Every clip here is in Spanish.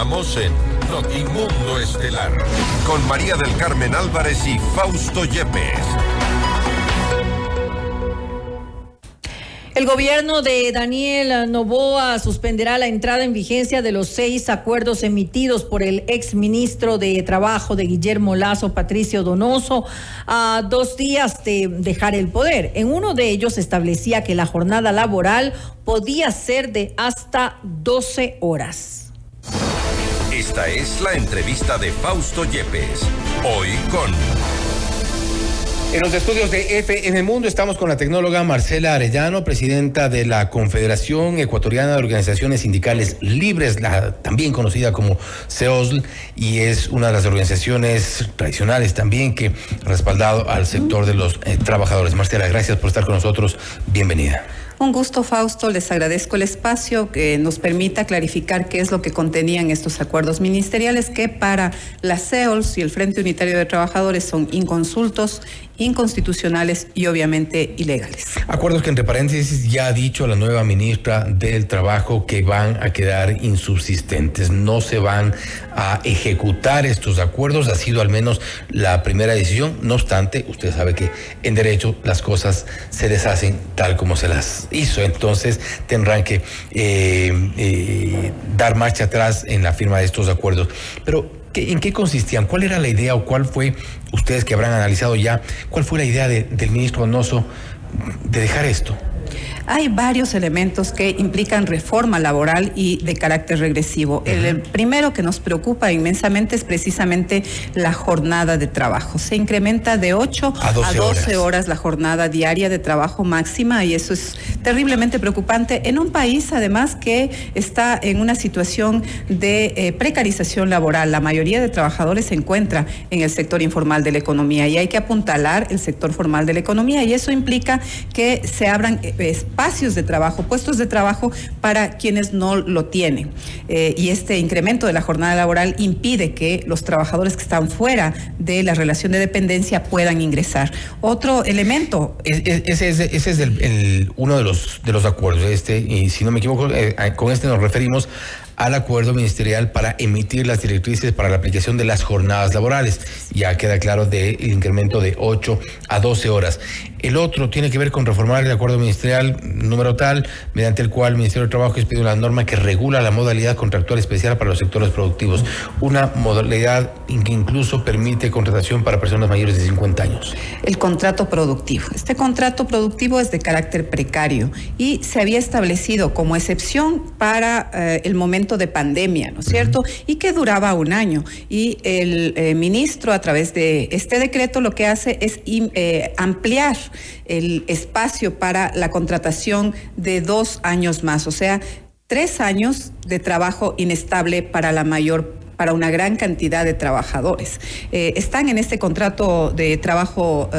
Continuamos en Notimundo Estelar con María del Carmen Álvarez y Fausto Yepes. El gobierno de Daniel Noboa suspenderá la entrada en vigencia de los 6 acuerdos emitidos por el exministro de Trabajo de Guillermo Lasso, Patricio Donoso, a 2 días de dejar el poder. En uno de ellos establecía que la jornada laboral podía ser de hasta 12 horas. Esta es la entrevista de Fausto Yepes. Hoy con... En los estudios de FM Mundo estamos con la tecnóloga Marcela Arellano, presidenta de la Confederación Ecuatoriana de Organizaciones Sindicales Libres, también conocida como CEOSL, y es una de las organizaciones tradicionales también que ha respaldado al sector de los trabajadores. Marcela, gracias por estar con nosotros. Bienvenida. Un gusto, Fausto. Les agradezco el espacio que nos permita clarificar qué es lo que contenían estos acuerdos ministeriales que para las CEOLS y el Frente Unitario de Trabajadores son inconsultos, inconstitucionales y obviamente ilegales. Acuerdos que, entre paréntesis, ya ha dicho la nueva ministra del Trabajo que van a quedar insubsistentes. No se van a ejecutar estos acuerdos. Ha sido al menos la primera decisión. No obstante, usted sabe que en derecho las cosas se deshacen tal como se las hizo. Entonces tendrán que dar marcha atrás en la firma de estos acuerdos. Pero ¿en qué consistían? ¿Cuál era la idea o cuál fue, ustedes que habrán analizado ya, cuál fue la idea del ministro Donoso de dejar esto? Hay varios elementos que implican reforma laboral y de carácter regresivo. El primero que nos preocupa inmensamente es precisamente la jornada de trabajo. Se incrementa de 8 a 12 horas la jornada diaria de trabajo máxima y eso es terriblemente preocupante en un país además que está en una situación de precarización laboral. La mayoría de trabajadores se encuentra en el sector informal de la economía y hay que apuntalar el sector formal de la economía y eso implica que se abran espacios de trabajo, puestos de trabajo para quienes no lo tienen. Y este incremento de la jornada laboral impide que los trabajadores que están fuera de la relación de dependencia puedan ingresar. Otro elemento... Ese es uno de los acuerdos. Y si no me equivoco, con este nos referimos al acuerdo ministerial para emitir las directrices para la aplicación de las jornadas laborales. Ya queda claro del incremento de 8 a 12 horas. El otro tiene que ver con reformar el acuerdo ministerial número tal, mediante el cual el Ministerio de Trabajo expide una norma que regula la modalidad contractual especial para los sectores productivos. Una modalidad que incluso permite contratación para personas mayores de 50 años. El contrato productivo. Este contrato productivo es de carácter precario y se había establecido como excepción para el momento de pandemia, ¿no es cierto? Y que duraba 1 año. Y el ministro, a través de este decreto, lo que hace es ampliar el espacio para la contratación de 2 años más, o sea, 3 años de trabajo inestable para una gran cantidad de trabajadores. Están en este contrato de trabajo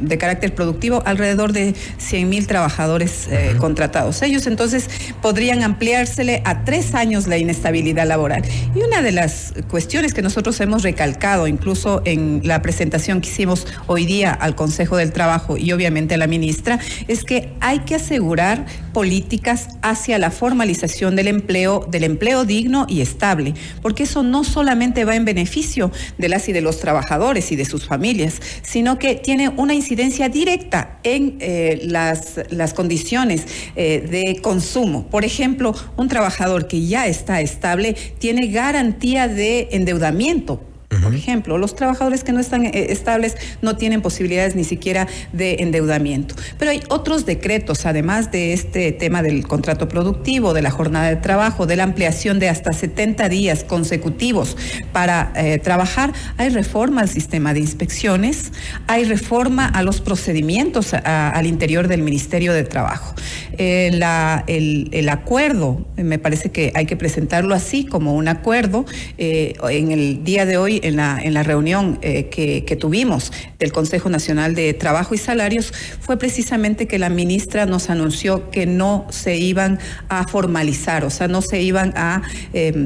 de carácter productivo alrededor de 100,000 trabajadores contratados. Ellos entonces podrían ampliársele a 3 años la inestabilidad laboral. Y una de las cuestiones que nosotros hemos recalcado, incluso en la presentación que hicimos hoy día al Consejo del Trabajo y obviamente a la ministra, es que hay que asegurar políticas hacia la formalización del empleo digno y estable, porque eso no solamente va en beneficio de las y de los trabajadores y de sus familias, sino que tiene una incidencia directa en las condiciones de consumo. Por ejemplo, un trabajador que ya está estable tiene garantía de endeudamiento. Por ejemplo, los trabajadores que no están estables no tienen posibilidades ni siquiera de endeudamiento. Pero hay otros decretos, además de este tema del contrato productivo, de la jornada de trabajo, de la ampliación de hasta 70 días consecutivos para trabajar. Hay reforma al sistema de inspecciones, hay reforma a los procedimientos al interior del Ministerio de Trabajo. El acuerdo, me parece que hay que presentarlo así, como un acuerdo. En el día de hoy, en la reunión que tuvimos del Consejo Nacional de Trabajo y Salarios, fue precisamente que la ministra nos anunció que no se iban a formalizar, o sea, no se iban a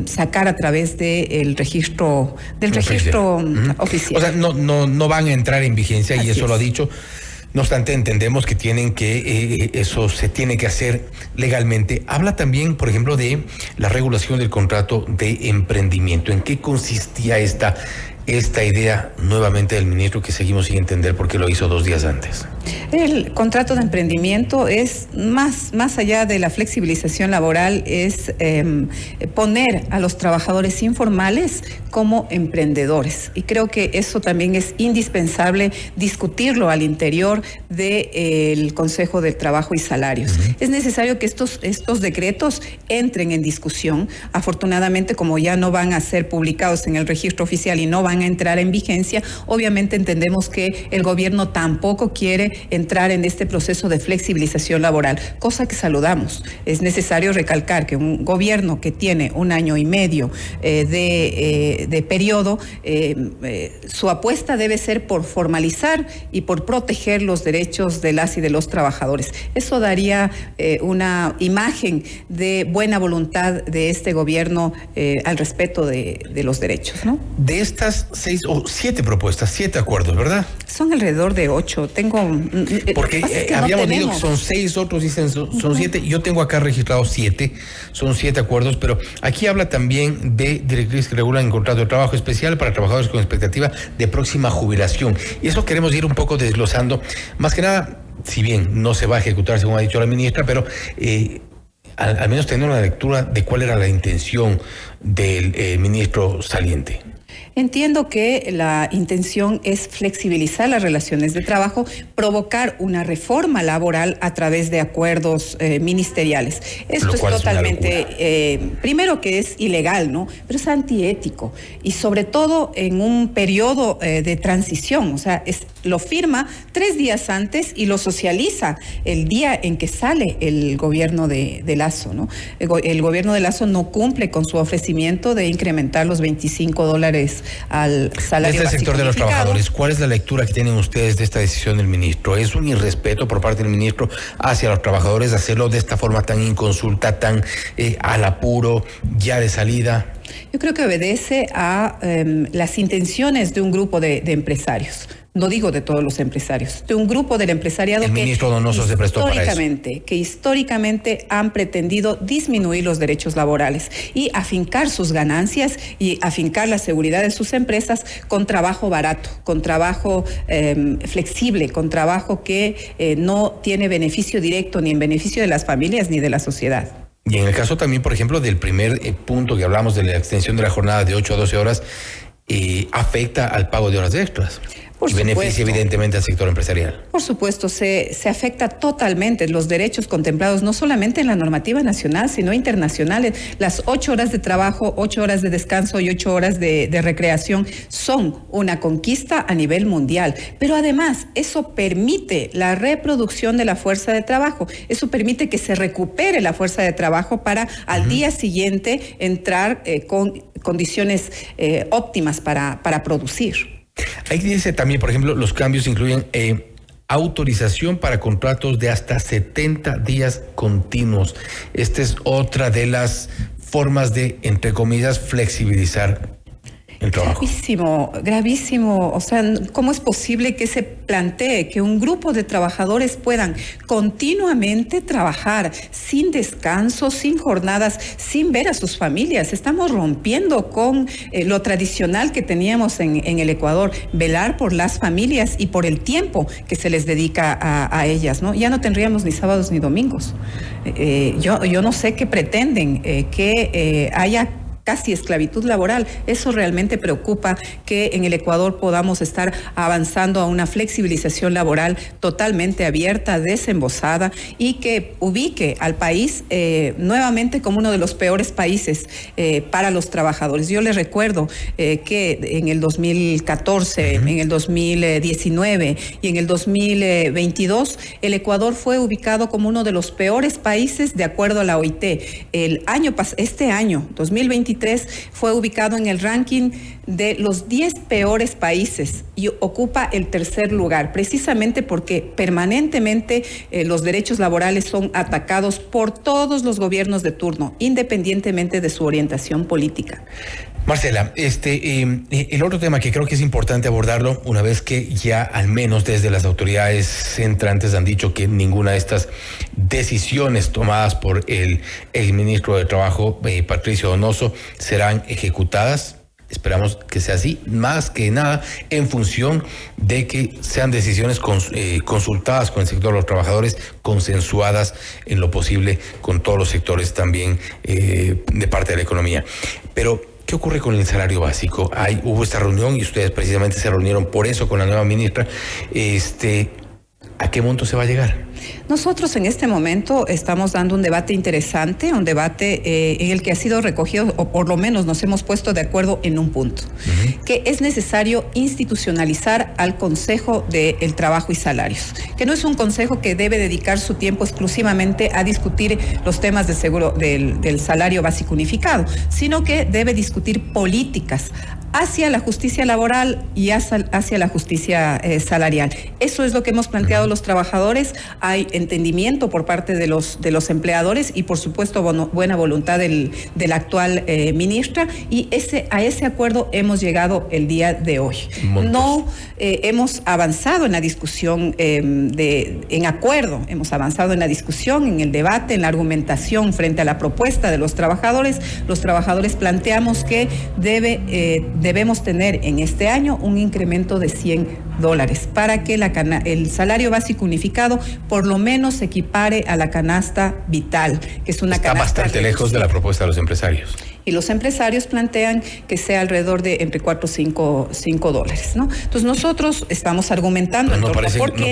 sacar a través del registro oficial. O sea, no van a entrar en vigencia. Así y eso es. Lo ha dicho No obstante, entendemos que eso se tiene que hacer legalmente. Habla también, por ejemplo, de la regulación del contrato de emprendimiento. ¿En qué consistía esta idea nuevamente del ministro, que seguimos sin entender por qué lo hizo 2 días antes? El contrato de emprendimiento es más allá de la flexibilización laboral, es poner a los trabajadores informales como emprendedores. Y creo que eso también es indispensable discutirlo al interior del Consejo del Trabajo y Salarios. Uh-huh. Es necesario que estos decretos entren en discusión. Afortunadamente, como ya no van a ser publicados en el registro oficial y no van a entrar en vigencia, obviamente entendemos que el gobierno tampoco quiere entrar en este proceso de flexibilización laboral, cosa que saludamos. Es necesario recalcar que un gobierno que tiene 1 año y medio de periodo, su apuesta debe ser por formalizar y por proteger los derechos de las y de los trabajadores. Eso daría una imagen de buena voluntad de este gobierno al respeto de los derechos, ¿no? De estas 6 o 7 propuestas, 7 acuerdos, ¿verdad? Son alrededor de 8. Porque habíamos dicho que son 6, otros dicen son 7. Yo tengo acá registrados 7, son 7 acuerdos, pero aquí habla también de directrices que regulan el contrato de trabajo especial para trabajadores con expectativa de próxima jubilación. Y eso queremos ir un poco desglosando. Más que nada, si bien no se va a ejecutar según ha dicho la ministra, pero al menos tener una lectura de cuál era la intención del ministro saliente. Entiendo que la intención es flexibilizar las relaciones de trabajo, provocar una reforma laboral a través de acuerdos ministeriales. Esto es totalmente, primero que es ilegal, ¿no? Pero es antiético y sobre todo en un periodo de transición, o sea, lo firma 3 días antes y lo socializa el día en que sale el gobierno de Lasso, ¿no? El gobierno de Lasso no cumple con su ofrecimiento de incrementar los $25 al salario desde el sector de los trabajadores. ¿Cuál es la lectura que tienen ustedes de esta decisión del ministro? ¿Es un irrespeto por parte del ministro hacia los trabajadores hacerlo de esta forma tan inconsulta, tan al apuro, ya de salida? Yo creo que obedece a las intenciones de un grupo de empresarios. No digo de todos los empresarios, de un grupo del empresariado el ministro Donoso se prestó para eso. Que históricamente han pretendido disminuir los derechos laborales y afincar sus ganancias y afincar la seguridad de sus empresas con trabajo barato, con trabajo flexible, con trabajo que no tiene beneficio directo ni en beneficio de las familias ni de la sociedad. Y en el caso también, por ejemplo, del primer punto que hablamos de la extensión de la jornada de 8 a 12 horas, afecta al pago de horas extras. Y beneficia evidentemente al sector empresarial. Por supuesto, se afecta totalmente los derechos contemplados no solamente en la normativa nacional, sino internacional. Las 8 horas de trabajo, 8 horas de descanso y 8 horas de recreación son una conquista a nivel mundial. Pero además, eso permite la reproducción de la fuerza de trabajo. Eso permite que se recupere la fuerza de trabajo para al día siguiente entrar con condiciones óptimas para producir. Ahí dice también, por ejemplo, los cambios incluyen autorización para contratos de hasta 70 días continuos. Esta es otra de las formas de, entre comillas, flexibilizar el trabajo. Gravísimo. O sea, ¿cómo es posible que se plantee que un grupo de trabajadores puedan continuamente trabajar sin descanso, sin jornadas, sin ver a sus familias? Estamos rompiendo con lo tradicional que teníamos en el Ecuador, velar por las familias y por el tiempo que se les dedica a ellas, ¿no? Ya no tendríamos ni sábados ni domingos. Yo no sé qué pretenden, que haya casi esclavitud laboral. Eso realmente preocupa, que en el Ecuador podamos estar avanzando a una flexibilización laboral totalmente abierta, desembosada y que ubique al país nuevamente como uno de los peores países para los trabajadores. Yo les recuerdo que en el 2014, en el 2019 y en el 2022, el Ecuador fue ubicado como uno de los peores países de acuerdo a la OIT. Este año, 2023, 2023 fue ubicado en el ranking de los 10 peores países y ocupa el tercer lugar, precisamente porque permanentemente los derechos laborales son atacados por todos los gobiernos de turno, independientemente de su orientación política. Marcela, el otro tema que creo que es importante abordarlo, una vez que ya al menos desde las autoridades entrantes han dicho que ninguna de estas decisiones tomadas por el exministro de Trabajo, Patricio Donoso, serán ejecutadas. Esperamos que sea así, más que nada en función de que sean decisiones consultadas con el sector de los trabajadores, consensuadas en lo posible con todos los sectores también de parte de la economía. Pero ¿qué ocurre con el salario básico? Hubo esta reunión y ustedes precisamente se reunieron por eso con la nueva ministra. ¿A qué monto se va a llegar? Nosotros en este momento estamos dando un debate interesante, un debate en el que ha sido recogido, o por lo menos nos hemos puesto de acuerdo en un punto, que es necesario institucionalizar al Consejo del Trabajo y Salarios, que no es un consejo que debe dedicar su tiempo exclusivamente a discutir los temas de seguro del salario básico unificado, sino que debe discutir políticas hacia la justicia laboral y hacia la justicia salarial. Eso es lo que hemos planteado los trabajadores. Hay entendimiento por parte de los empleadores y por supuesto buena voluntad de la actual ministra, y a ese acuerdo hemos llegado el día de hoy. No hemos avanzado en la discusión en acuerdo, hemos avanzado en la discusión, en el debate, en la argumentación frente a la propuesta de los trabajadores. Los trabajadores planteamos que debemos tener en este año un incremento de $100 para que el salario básico unificado por lo menos se equipare a la canasta vital, que es una Está canasta bastante lejos de la propuesta de los empresarios. Y los empresarios plantean que sea alrededor de entre $4 o $5, ¿no? Entonces nosotros estamos argumentando no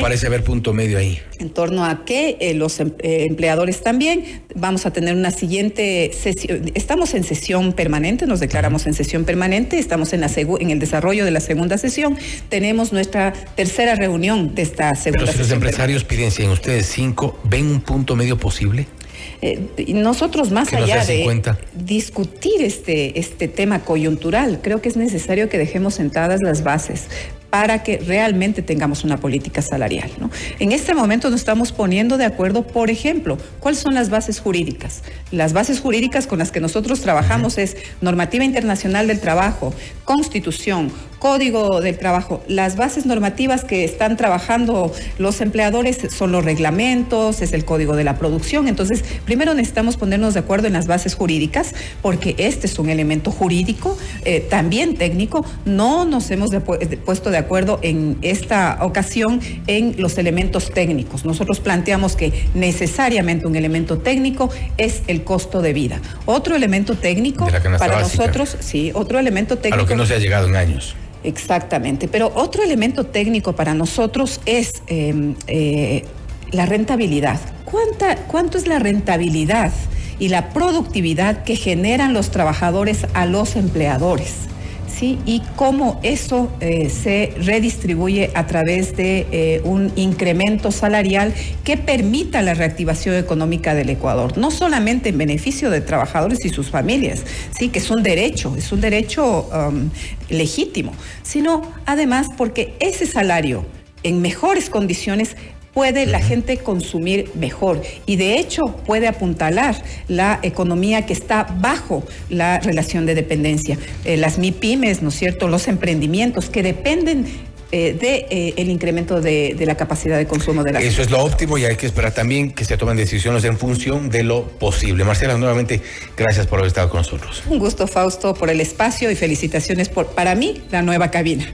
parece haber punto medio ahí. En torno a que los empleadores también vamos a tener una siguiente sesión. Estamos en sesión permanente, nos declaramos en sesión permanente, estamos en el desarrollo de la segunda sesión. Tenemos nuestra tercera reunión de esta segunda sesión. Pero si los empresarios piden 100, ustedes 5, ¿ven un punto medio posible? Nosotros, más allá de 50. discutir este tema coyuntural, creo que es necesario que dejemos sentadas las bases para que realmente tengamos una política salarial, ¿no? En este momento nos estamos poniendo de acuerdo, por ejemplo, ¿cuáles son las bases jurídicas? Las bases jurídicas con las que nosotros trabajamos es Normativa Internacional del Trabajo, Constitución, Código del Trabajo. Las bases normativas que están trabajando los empleadores son los reglamentos, es el Código de la Producción. Entonces, primero necesitamos ponernos de acuerdo en las bases jurídicas, porque este es un elemento jurídico, también técnico. No nos hemos puesto de acuerdo en esta ocasión en los elementos técnicos. Nosotros planteamos que necesariamente un elemento técnico es el costo de vida. Otro elemento técnico para nosotros, sí, otro elemento técnico. A lo que no se ha llegado en años. Exactamente, pero otro elemento técnico para nosotros es la rentabilidad. ¿Cuánto es la rentabilidad y la productividad que generan los trabajadores a los empleadores? ¿Sí? Y cómo eso se redistribuye a través de un incremento salarial que permita la reactivación económica del Ecuador, no solamente en beneficio de trabajadores y sus familias, sí, que es un derecho legítimo, sino además porque ese salario en mejores condiciones puede la gente consumir mejor y de hecho puede apuntalar la economía que está bajo la relación de dependencia. Las MIPYMES, ¿no es cierto?, los emprendimientos que dependen el incremento de la capacidad de consumo de la gente. Eso es lo óptimo y hay que esperar también que se tomen decisiones en función de lo posible. Marcela, nuevamente, gracias por haber estado con nosotros. Un gusto, Fausto, por el espacio y felicitaciones para mí, la nueva cabina.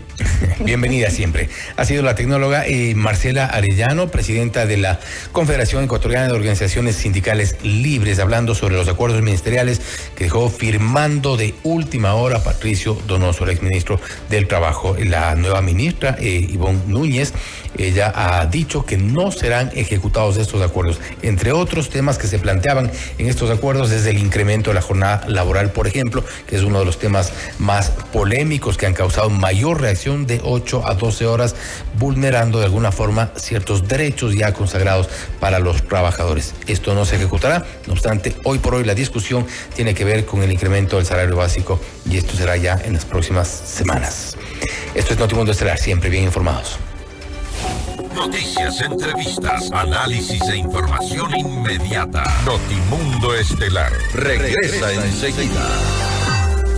Bienvenida siempre. Ha sido la tecnóloga Marcela Arellano, presidenta de la Confederación Ecuatoriana de Organizaciones Sindicales Libres, hablando sobre los acuerdos ministeriales que dejó firmando de última hora Patricio Donoso, el exministro del Trabajo. La nueva ministra, Ivonne Núñez, ella ha dicho que no serán ejecutados estos acuerdos. Entre otros temas que se planteaban en estos acuerdos es el incremento de la jornada laboral, por ejemplo, que es uno de los temas más polémicos que han causado mayor reacción de de 8 a 12 horas, vulnerando de alguna forma ciertos derechos ya consagrados para los trabajadores. Esto no se ejecutará, no obstante, hoy por hoy la discusión tiene que ver con el incremento del salario básico y esto será ya en las próximas semanas. Esto es Notimundo Estelar, siempre bien informados. Noticias, entrevistas, análisis e información inmediata. Notimundo Estelar regresa enseguida.